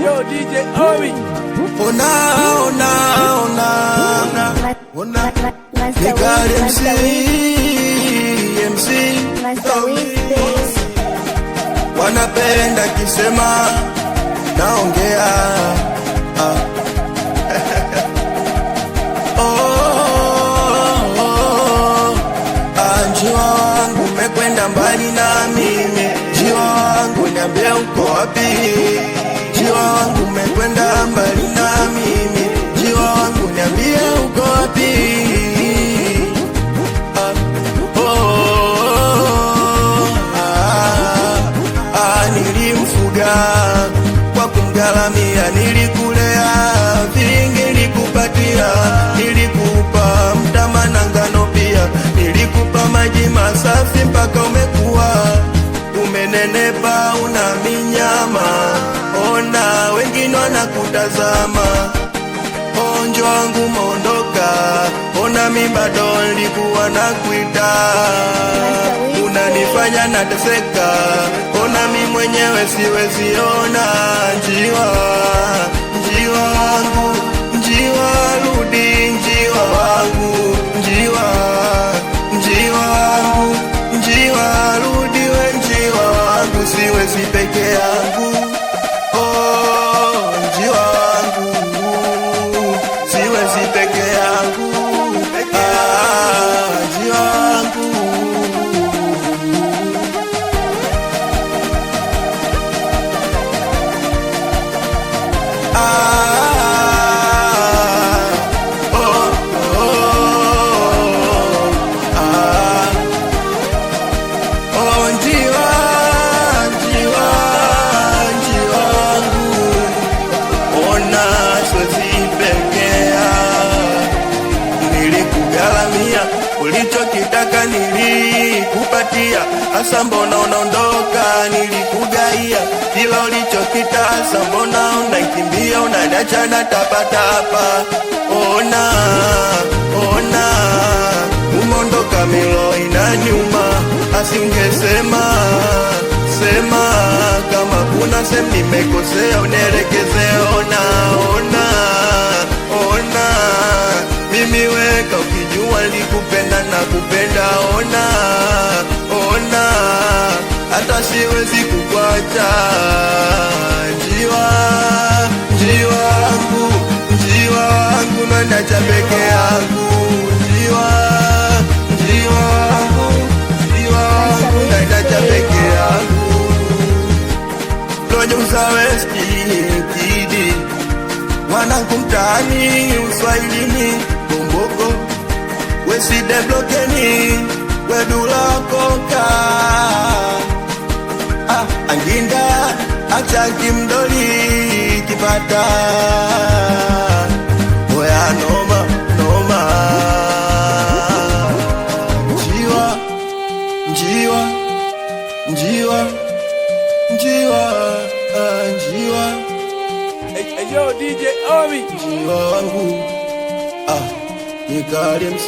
Yo, DJ Omi. Ona Nikali MC wanapenda kisema naongea Njiwa wangu mekwenda mbali na mimi, njiwa wangu niambie uko wapi? Njiwa wangu mekwenda mbali na mimi, njiwa wangu niambie uko wapi? Nilimfuga kwa kumgalamia, nilikulea vingi, nilikupatia, nilikupa mtama na ngano pia, nilikupa maji masafi mpaka umekuwa umenenepa, una minyama. Ona wengine wanakutazama, onjo wangu mondoka, ona mi bado nilikuwa nakuita, unanifanya nateseka, ona mi mwenyewe siwezi ona. Njiwa wangu, njiwa rudi, njiwa wangu, njiwa wangu, njiwa rudi we, njiwa wangu, siwezi peke yangu. Njiwa wangu, siwezi peke yangu. Njiwa wangu, ulichokitaka nilikupatia, asa mbona unaondoka? Nilikugaia kila ulichokitaka, mbona unaikimbia, unaniacha na tapatapa? Ona umondoka, milo inaniuma, asingesema kama kuna sehemu nimekosea unielekeze. Ona mimi weka ukijua likupenda na kupenda. Ona hata siwezi kukuacha. Njiwa wangu naniacha peke yangu. Njiwa wangu naniacha peke yangu. Lojo za Westi Kidi, wanangu mtaani uswahilini, Bomboko weside blokeni wedula koka. Anginda achanki mdoli kipata, oya noma. Njiwa Yo, DJ Omi. njiwa wangu Nikali MC.